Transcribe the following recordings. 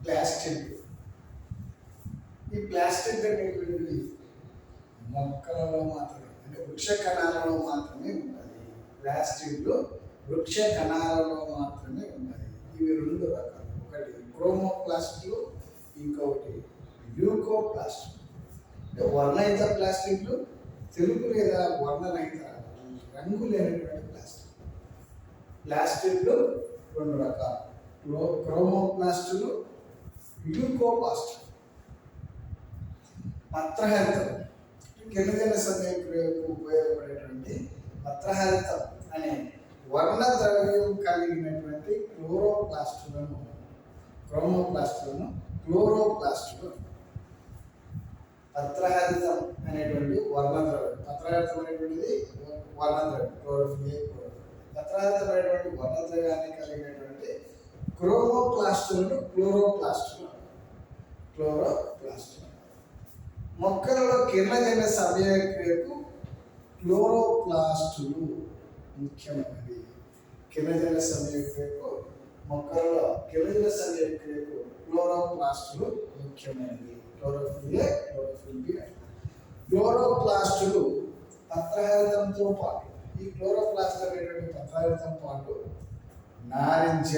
Plastid. ఈ plastid అనేటువంటిది మొక్కలలో మాత్రమే, అంటే వృక్ష కణాలలో మాత్రమే ఉంటుంది. ప్లాస్టిడ్లో వృక్ష కణాలలో మాత్రమే ఉంటుంది. ఇవి రెండు రకాలు, ఒకటి క్రోమోప్లాస్ట్లు, ఇంకొకటి ల్యూకోప్లాస్ట్. అంటే వర్ణరహిత ప్లాస్టిక్లు, తెలుపు లేదా వర్ణరహిత రంగు లేనటువంటి ప్లాస్టిక్. ప్లాస్టిక్లు రెండు రకాలు, క్రోమోప్లాస్టులు, ల్యూకోప్లాస్ట్. పత్రహరితం గిరిజన సమయంకు ఉపయోగపడేటువంటి పత్రహరితం అనే వర్ణ ద్రవ్యం కలిగినటువంటి క్రోమోప్లాస్టులను క్లోరోప్లాస్టులు. పత్రహరితం అనేటువంటి వర్ణద్రవ్యం, పత్రహరితం అనేటువంటిది వర్ణద్రవ్యం, క్లోరోఫిల్. పత్రహరితం అనేటువంటి వర్ణద్రవ్యాన్ని కలిగినటువంటి క్రోమోప్లాస్టులను క్లోరోప్లాస్టులు. మొక్కలలో కిరణజన్య సమయక్రియకు క్లోరోప్లాస్టులు ముఖ్యమైనవి. కిరణజన్య సమయక్రియకు మొక్కలలో కిరణజన్య సమయక్రియకు క్లోరోప్లాస్టులు ముఖ్యమైనవి. క్లోరోప్లాస్టులు పత్రహరితంతో పాటు, ఈ క్లోరోప్లాస్ట్ అనేటువంటి పత్రహరితం పాటు నారింజ,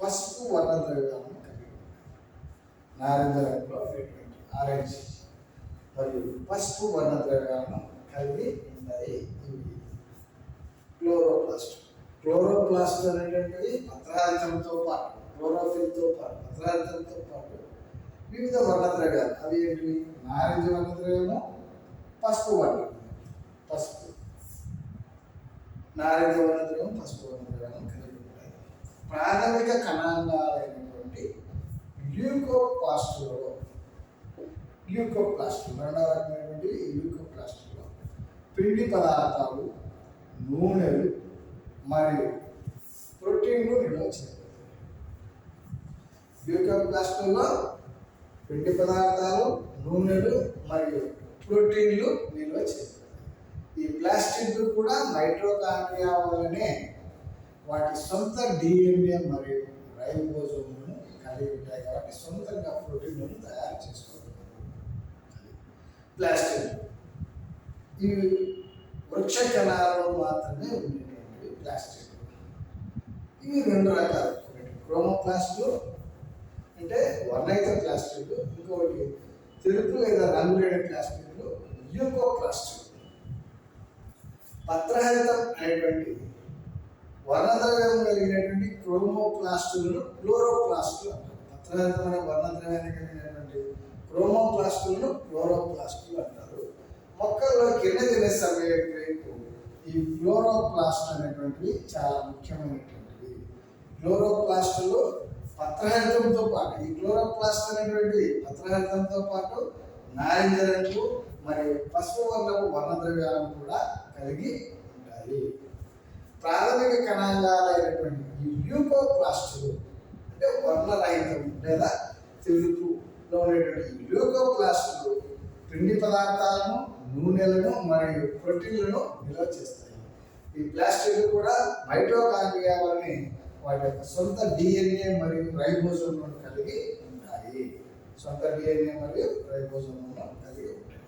పసుపు వర్ణ ద్రవ్యాలను కలిగి ఉంటాయి. నారింజ రంగులో ఆరెంజ్ మరియు పసుపు వర్ణ ద్రవ్యాలను కలిగి ఉంటాయి. ఇవి క్లోరోప్లాస్ట్ అనేటువంటివి పత్రహరితంతో పాటు, క్లోరోఫిల్తో పాటు, పత్రహరితంతో పాటు వివిధ వర్ణ ద్రవ్యాలు. అవి ఏంటివి? నారింజ వర్ణ ద్రవ్యము, పసుపు నారింజ వర్ణ ద్రవ్యం, పసుపు వర్ణ ద్రవ్యాలను కలిగి ఉంటాయి. ప్రాథమిక కణాంగాలైనటువంటి ల్యూకోప్లాస్టులలో రెండవ రకమైనటువంటి ల్యూకోప్లాస్టులో పిండి పదార్థాలు, నూనెలు మరియు ప్రోటీన్లు నిల్వ చేయబడతాయి. ల్యూకోప్లాస్టులో పిండి పదార్థాలు, నూనెలు మరియు ప్రోటీన్లు నిల్వ చేయబడతాయి. ఈ ప్లాస్టిడ్లు కూడా మైటోకాండ్రియా వల్లనే వాటి సొంత డిఎన్ఏ మరియు రైబోజోమ్లను కలిగి ఉంటాయి కాబట్టి సొంతంగా ప్రోటీన్లను తయారు చేసుకోవాలి. ప్లాస్టిడ్ ఇవి వృక్ష కణాలలో మాత్రమే ఉండేటువంటి ప్లాస్టిడ్. ఇవి రెండు రకాలు, ఒకటి క్రోమోప్లాస్టులు అంటే వర్ణరహిత ప్లాస్టిడ్లు, ఇంకొకటి తెలుపు లేదా రంగు లేని ప్లాస్టిడ్లు ల్యూకోప్లాస్టులు. పత్రహరితం అనేటువంటి వర్ణద్రవ్యం కలిగినటువంటి క్రోమోప్లాస్టులను క్లోరోప్లాస్టులు అంటారు. పత్రహరితం అనే వర్ణద్రవ్యాన్ని కలిగినటువంటి క్రోమోప్లాస్టులను క్లోరోప్లాస్టులు అంటారు. మొక్కల్లో కిరణజన్య సమయక్రియకు ఈ క్లోరోప్లాస్ట్ అనేటువంటివి చాలా ముఖ్యమైనటువంటివి. క్లోరోప్లాస్టులు పత్రహరితంతో పాటు, ఈ క్లోరోప్లాస్ట్ అనేటువంటి పత్రహరితంతో పాటు నారింజ రంగు మరియు పసుపు వర్ణపు వర్ణద్రవ్యాలను కూడా కలిగి ఉంటాయి. ప్రాథమిక కణాంగాలైనటువంటి ఈ ల్యూకోప్లాస్టులు అంటే వర్ణరహితం లేదా తెలుపులో ఉండేటువంటి ల్యూకోప్లాస్టులు పిండి పదార్థాలను, నూనెలను మరియు ప్రోటీన్లను నిల్వ చేస్తాయి. ఈ ప్లాస్టిడ్లు కూడా మైటోకాండ్రియా వలనే వాటి యొక్క సొంత డిఎన్ఏ మరియు రైబోజోమ్లను కలిగి ఉంటాయి.